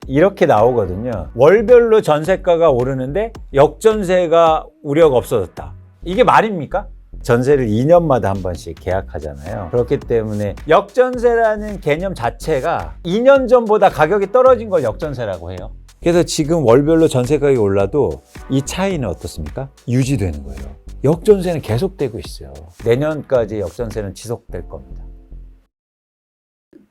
이렇게 나오거든요. 월별로 전세가가 오르는데 역전세가 우려가 없어졌다. 이게 말입니까? 전세를 2년마다 한 번씩 계약하잖아요. 그렇기 때문에 역전세라는 개념 자체가 2년 전보다 가격이 떨어진 걸 역전세라고 해요. 그래서 지금 월별로 전세 가격이 올라도 이 차이는 어떻습니까? 유지되는 거예요. 역전세는 계속되고 있어요. 내년까지 역전세는 지속될 겁니다.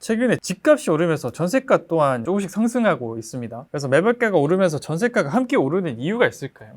최근에 집값이 오르면서 전세가 또한 조금씩 상승하고 있습니다. 그래서 매물가가 오르면서 전세가가 함께 오르는 이유가 있을까요?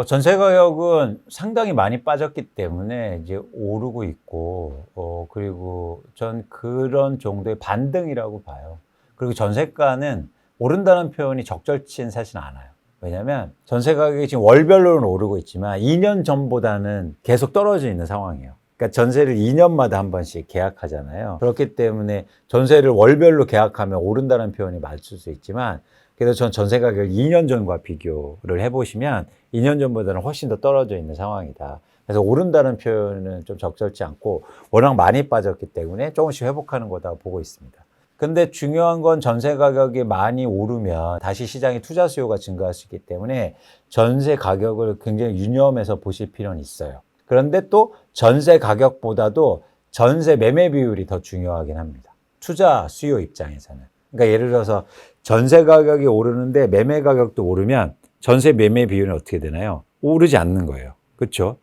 전세 가격은 상당히 많이 빠졌기 때문에 이제 오르고 있고, 그리고 전 그런 정도의 반등이라고 봐요. 그리고 전세가는 오른다는 표현이 적절치는 사실 않아요. 왜냐하면 전세 가격이 지금 월별로는 오르고 있지만 2년 전보다는 계속 떨어져 있는 상황이에요. 그러니까 전세를 2년마다 한 번씩 계약하잖아요. 그렇기 때문에 전세를 월별로 계약하면 오른다는 표현이 맞을 수 있지만, 그래서 전 전세 가격을 2년 전과 비교를 해보시면 2년 전보다는 훨씬 더 떨어져 있는 상황이다. 그래서 오른다는 표현은 좀 적절치 않고 워낙 많이 빠졌기 때문에 조금씩 회복하는 거다 보고 있습니다. 근데 중요한 건 전세 가격이 많이 오르면 다시 시장에 투자 수요가 증가할 수 있기 때문에 전세 가격을 굉장히 유념해서 보실 필요는 있어요. 그런데 또 전세 가격보다도 전세 매매 비율이 더 중요하긴 합니다. 투자 수요 입장에서는. 그러니까 예를 들어서 전세 가격이 오르는데 매매 가격도 오르면 전세 매매 비율은 어떻게 되나요? 오르지 않는 거예요. 그렇죠?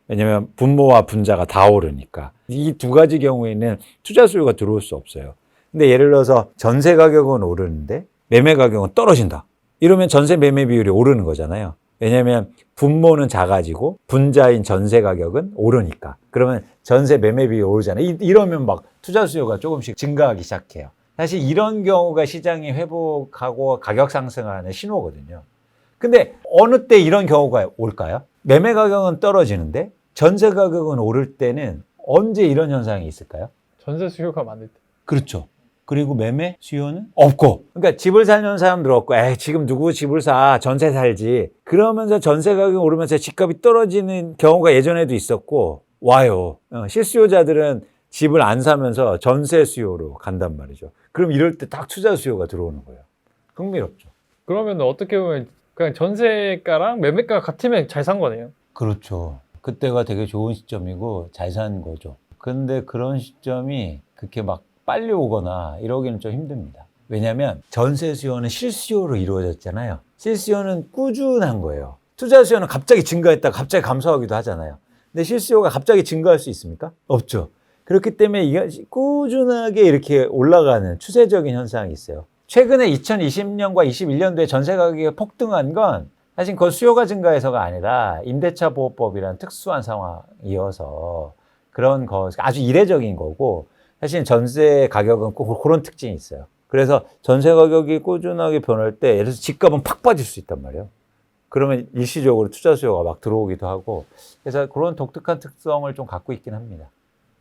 왜냐하면 분모와 분자가 다 오르니까. 이 두 가지 경우에는 투자 수요가 들어올 수 없어요. 근데 예를 들어서 전세 가격은 오르는데 매매 가격은 떨어진다. 이러면 전세 매매 비율이 오르는 거잖아요. 왜냐하면 분모는 작아지고 분자인 전세 가격은 오르니까. 그러면 전세 매매 비율이 오르잖아요. 이러면 막 투자 수요가 조금씩 증가하기 시작해요. 사실 이런 경우가 시장이 회복하고 가격 상승하는 신호거든요. 근데 어느 때 이런 경우가 올까요? 매매 가격은 떨어지는데 전세 가격은 오를 때는 언제 이런 현상이 있을까요? 전세 수요가 많을 때. 그렇죠. 그리고 매매 수요는 없고. 그러니까 집을 사려는 사람들 없고, 지금 누구 집을 사, 전세 살지. 그러면서 전세 가격이 오르면서 집값이 떨어지는 경우가 예전에도 있었고 와요. 실수요자들은 집을 안 사면서 전세 수요로 간단 말이죠. 그럼 이럴 때 딱 투자 수요가 들어오는 거예요. 흥미롭죠. 그러면 어떻게 보면 그냥 전세가랑 매매가가 같으면 잘 산 거네요. 그렇죠. 그때가 되게 좋은 시점이고 잘 산 거죠. 근데 그런 시점이 그렇게 막 빨리 오거나 이러기는 좀 힘듭니다. 왜냐하면 전세 수요는 실수요로 이루어졌잖아요. 실수요는 꾸준한 거예요. 투자 수요는 갑자기 증가했다가 갑자기 감소하기도 하잖아요. 근데 실수요가 갑자기 증가할 수 있습니까? 없죠. 그렇기 때문에 이게 꾸준하게 이렇게 올라가는 추세적인 현상이 있어요. 최근에 2020년과 21년도에 전세 가격이 폭등한 건 사실 그건 수요가 증가해서가 아니라 임대차 보호법이라는 특수한 상황이어서 그런 거 아주 이례적인 거고, 사실 전세 가격은 꼭 그런 특징이 있어요. 그래서 전세 가격이 꾸준하게 변할 때 예를 들어서 집값은 팍 빠질 수 있단 말이에요. 그러면 일시적으로 투자 수요가 막 들어오기도 하고, 그래서 그런 독특한 특성을 좀 갖고 있긴 합니다.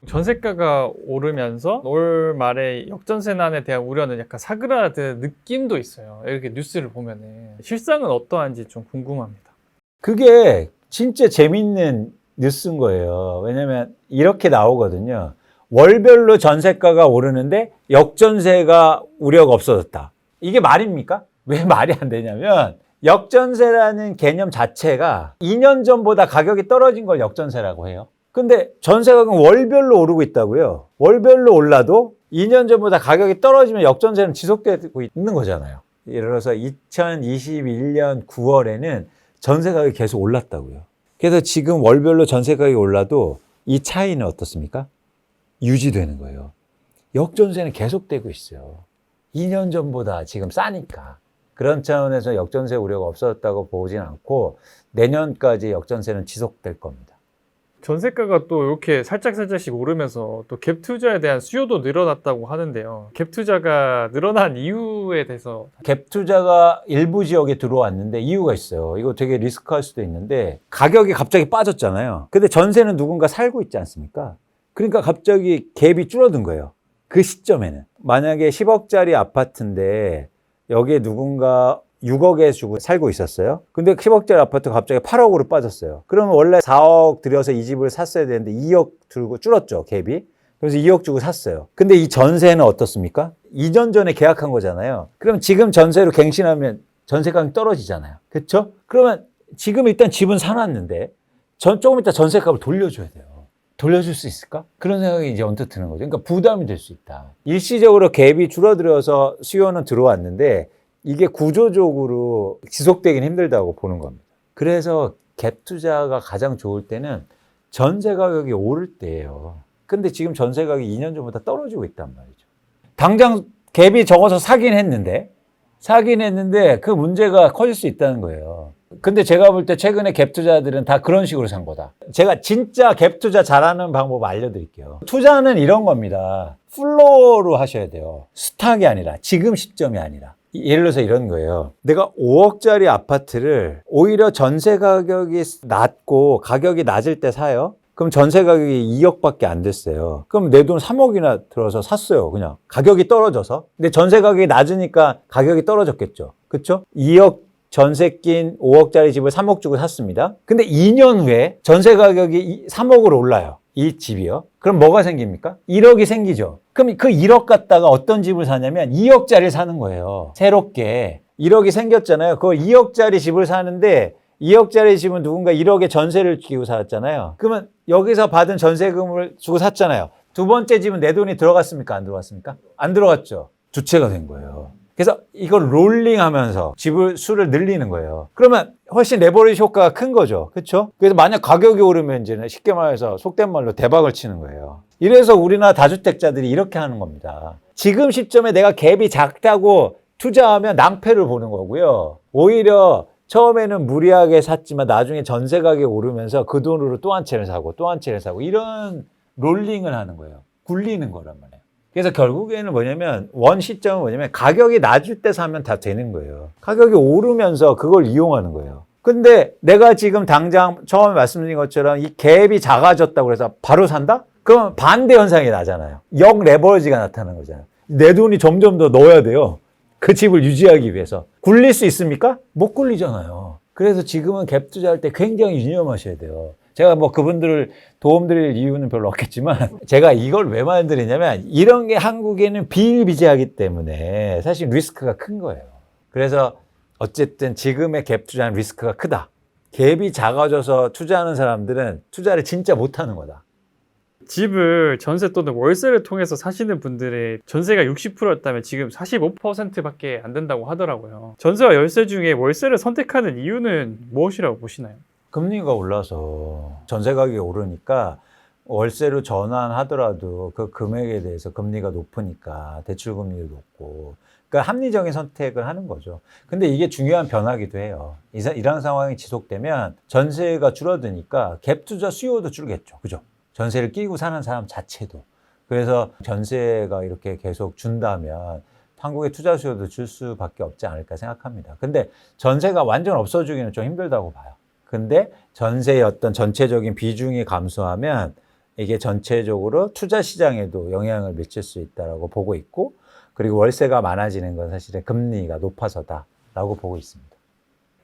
전세가가 오르면서 올 말에 역전세난에 대한 우려는 약간 사그라드는 느낌도 있어요. 이렇게 뉴스를 보면은. 실상은 어떠한지 좀 궁금합니다. 그게 진짜 재밌는 뉴스인 거예요. 왜냐면 이렇게 나오거든요. 월별로 전세가가 오르는데 역전세가 우려가 없어졌다. 이게 말입니까? 왜 말이 안 되냐면 역전세라는 개념 자체가 2년 전보다 가격이 떨어진 걸 역전세라고 해요. 근데 전세 가격은 월별로 오르고 있다고요. 월별로 올라도 2년 전보다 가격이 떨어지면 역전세는 지속되고 있는 거잖아요. 예를 들어서 2021년 9월에는 전세 가격이 계속 올랐다고요. 그래서 지금 월별로 전세 가격이 올라도 이 차이는 어떻습니까? 유지되는 거예요. 역전세는 계속되고 있어요. 2년 전보다 지금 싸니까. 그런 차원에서 역전세 우려가 없어졌다고 보진 않고 내년까지 역전세는 지속될 겁니다. 전세가가 또 이렇게 살짝씩 오르면서 또 갭 투자에 대한 수요도 늘어났다고 하는데요. 갭 투자가 늘어난 이유에 대해서. 갭 투자가 일부 지역에 들어왔는데 이유가 있어요. 이거 되게 리스크할 수도 있는데 가격이 갑자기 빠졌잖아요. 근데 전세는 누군가 살고 있지 않습니까? 그러니까 갑자기 갭이 줄어든 거예요. 그 시점에는. 만약에 10억짜리 아파트인데 여기에 누군가 6억에 주고 살고 있었어요. 근데 10억짜리 아파트가 갑자기 8억으로 빠졌어요. 그러면 원래 4억 들여서 이 집을 샀어야 되는데 2억 들고 줄었죠, 갭이. 그래서 2억 주고 샀어요. 근데 이 전세는 어떻습니까? 2년 전에 계약한 거잖아요. 그럼 지금 전세로 갱신하면 전세값이 떨어지잖아요. 그렇죠? 그러면 지금 일단 집은 사놨는데 조금 이따 전세값을 돌려줘야 돼요. 돌려줄 수 있을까? 그런 생각이 이제 언뜻 드는 거죠. 그러니까 부담이 될 수 있다. 일시적으로 갭이 줄어들어서 수요는 들어왔는데 이게 구조적으로 지속되긴 힘들다고 보는 겁니다. 그래서 갭 투자가 가장 좋을 때는 전세 가격이 오를 때예요. 근데 지금 전세 가격이 2년 전보다 떨어지고 있단 말이죠. 당장 갭이 적어서 사긴 했는데 그 문제가 커질 수 있다는 거예요. 근데 제가 볼 때 최근에 갭 투자들은 다 그런 식으로 산 거다. 제가 진짜 갭 투자 잘하는 방법 알려드릴게요. 투자는 이런 겁니다. 플로어로 하셔야 돼요. 스탁이 아니라, 지금 시점이 아니라. 예를 들어서 이런 거예요. 내가 5억짜리 아파트를 오히려 전세 가격이 낮고 가격이 낮을 때 사요. 그럼 전세 가격이 2억밖에 안 됐어요. 그럼 내 돈 3억이나 들어서 샀어요. 그냥 가격이 떨어져서. 근데 전세 가격이 낮으니까 가격이 떨어졌겠죠. 그렇죠? 2억 전세 낀 5억짜리 집을 3억 주고 샀습니다. 근데 2년 후에 전세 가격이 3억으로 올라요. 이 집이요. 그럼 뭐가 생깁니까? 1억이 생기죠. 그럼 그 1억 갖다가 어떤 집을 사냐면 2억짜리를 사는 거예요. 새롭게. 1억이 생겼잖아요. 그걸 2억짜리 집을 사는데 2억짜리 집은 누군가 1억에 전세를 주고 샀잖아요. 그러면 여기서 받은 전세금을 주고 샀잖아요. 두 번째 집은 내 돈이 들어갔습니까? 안 들어갔습니까? 안 들어갔죠. 주체가 된 거예요. 그래서 이걸 롤링하면서 집을 수를 늘리는 거예요. 그러면 훨씬 레버리지 효과가 큰 거죠. 그렇죠? 그래서 만약 가격이 오르면 이제 쉽게 말해서 속된 말로 대박을 치는 거예요. 이래서 우리나라 다주택자들이 이렇게 하는 겁니다. 지금 시점에 내가 갭이 작다고 투자하면 낭패를 보는 거고요. 오히려 처음에는 무리하게 샀지만 나중에 전세 가격이 오르면서 그 돈으로 또 한 채를 사고 또 한 채를 사고 이런 롤링을 하는 거예요. 굴리는 거란 말이에요. 그래서 결국에는 뭐냐면 원 시점은 뭐냐면 가격이 낮을 때 사면 다 되는 거예요. 가격이 오르면서 그걸 이용하는 거예요. 근데 내가 지금 당장 처음에 말씀드린 것처럼 이 갭이 작아졌다고 해서 바로 산다? 그럼 반대 현상이 나잖아요. 역 레버리지가 나타나는 거잖아요. 내 돈이 점점 더 넣어야 돼요. 그 집을 유지하기 위해서. 굴릴 수 있습니까? 못 굴리잖아요. 그래서 지금은 갭 투자할 때 굉장히 유념하셔야 돼요. 제가 뭐 그분들을 도움드릴 이유는 별로 없겠지만 제가 이걸 왜 말드리냐면 이런 게 한국에는 비일비재하기 때문에 사실 리스크가 큰 거예요. 그래서 어쨌든 지금의 갭 투자는 리스크가 크다. 갭이 작아져서 투자하는 사람들은 투자를 진짜 못하는 거다. 집을 전세 또는 월세를 통해서 사시는 분들의 전세가 60%였다면 지금 45%밖에 안 된다고 하더라고요. 전세와 열세 중에 월세를 선택하는 이유는 무엇이라고 보시나요? 금리가 올라서 전세 가격이 오르니까 월세로 전환하더라도 그 금액에 대해서 금리가 높으니까 대출 금리도 높고 그러니까 합리적인 선택을 하는 거죠. 근데 이게 중요한 변화기도 해요. 이런 상황이 지속되면 전세가 줄어드니까 갭 투자 수요도 줄겠죠. 그죠? 전세를 끼고 사는 사람 자체도. 그래서 전세가 이렇게 계속 준다면 한국의 투자 수요도 줄 수밖에 없지 않을까 생각합니다. 근데 전세가 완전 없어지기는 좀 힘들다고 봐요. 근데 전세의 어떤 전체적인 비중이 감소하면 이게 전체적으로 투자 시장에도 영향을 미칠 수 있다고 보고 있고 그리고 월세가 많아지는 건 사실은 금리가 높아서다라고 보고 있습니다.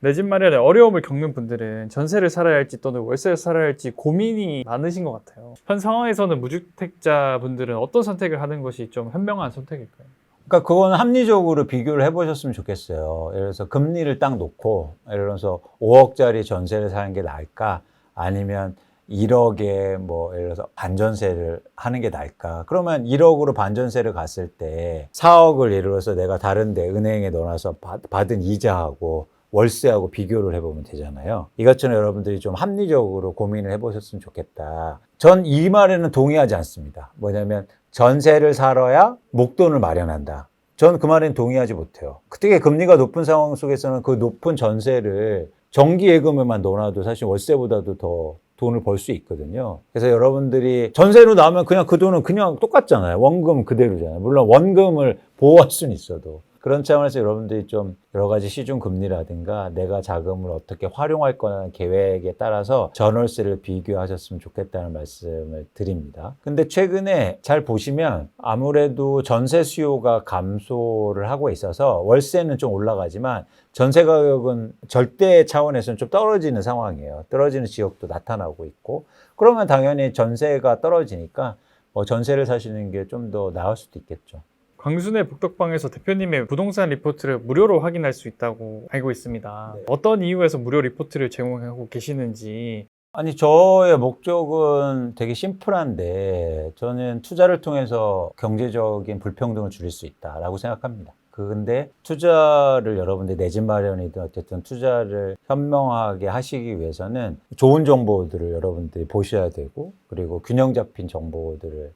내 집 마련에 어려움을 겪는 분들은 전세를 살아야 할지 또는 월세를 살아야 할지 고민이 많으신 것 같아요. 현 상황에서는 무주택자 분들은 어떤 선택을 하는 것이 좀 현명한 선택일까요? 그러니까 그거는 합리적으로 비교를 해보셨으면 좋겠어요. 예를 들어서 금리를 딱 놓고 예를 들어서 5억짜리 전세를 사는 게 나을까? 아니면 1억에 뭐 예를 들어서 반전세를 하는 게 나을까? 그러면 1억으로 반전세를 갔을 때 4억을 예를 들어서 내가 다른 데 은행에 넣어놔서 받은 이자하고 월세하고 비교를 해보면 되잖아요. 이것처럼 여러분들이 좀 합리적으로 고민을 해보셨으면 좋겠다. 전 이 말에는 동의하지 않습니다. 뭐냐면 전세를 살아야 목돈을 마련한다. 전 그 말에는 동의하지 못해요. 특히 금리가 높은 상황 속에서는 그 높은 전세를 정기예금에만 넣어놔도 사실 월세보다도 더 돈을 벌 수 있거든요. 그래서 여러분들이 전세로 나오면 그냥 그 돈은 그냥 똑같잖아요. 원금 그대로잖아요. 물론 원금을 보호할 수는 있어도. 그런 차원에서 여러분들이 좀 여러 가지 시중 금리라든가 내가 자금을 어떻게 활용할 거라는 계획에 따라서 전월세를 비교하셨으면 좋겠다는 말씀을 드립니다. 근데 최근에 잘 보시면 아무래도 전세 수요가 감소를 하고 있어서 월세는 좀 올라가지만 전세 가격은 절대 차원에서는 좀 떨어지는 상황이에요. 떨어지는 지역도 나타나고 있고 그러면 당연히 전세가 떨어지니까 전세를 사시는 게 좀 더 나을 수도 있겠죠. 광순의 북덕방에서 대표님의 부동산 리포트를 무료로 확인할 수 있다고 알고 있습니다. 네. 어떤 이유에서 무료 리포트를 제공하고 계시는지. 아니, 저의 목적은 되게 심플한데, 저는 투자를 통해서 경제적인 불평등을 줄일 수 있다라고 생각합니다. 근데 투자를 여러분들 내 집 마련이든 어쨌든 투자를 현명하게 하시기 위해서는 좋은 정보들을 여러분들이 보셔야 되고, 그리고 균형 잡힌 정보들을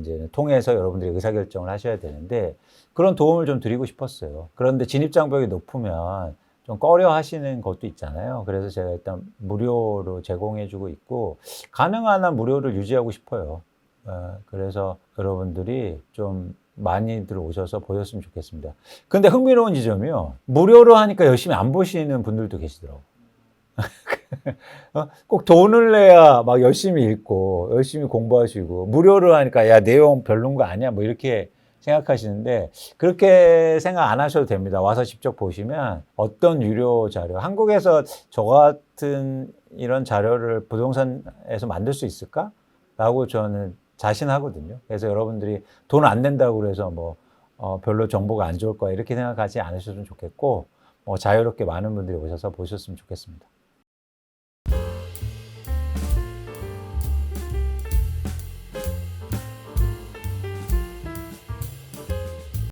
이제 통해서 여러분들이 의사결정을 하셔야 되는데, 그런 도움을 좀 드리고 싶었어요. 그런데 진입장벽이 높으면 좀 꺼려 하시는 것도 있잖아요. 그래서 제가 일단 무료로 제공해주고 있고, 가능한 한 무료를 유지하고 싶어요. 그래서 여러분들이 좀 많이들 오셔서 보셨으면 좋겠습니다. 근데 흥미로운 지점이요. 무료로 하니까 열심히 안 보시는 분들도 계시더라고요. 꼭 돈을 내야 막 열심히 읽고 열심히 공부하시고, 무료로 하니까 야, 내용 별론 거 아니야? 뭐 이렇게 생각하시는데, 그렇게 생각 안 하셔도 됩니다. 와서 직접 보시면 어떤 유료 자료, 한국에서 저 같은 이런 자료를 부동산에서 만들 수 있을까? 라고 저는 자신하거든요. 그래서 여러분들이 돈 안 낸다고 그래서 별로 정보가 안 좋을 거야 이렇게 생각하지 않으셨으면 좋겠고, 자유롭게 많은 분들이 오셔서 보셨으면 좋겠습니다.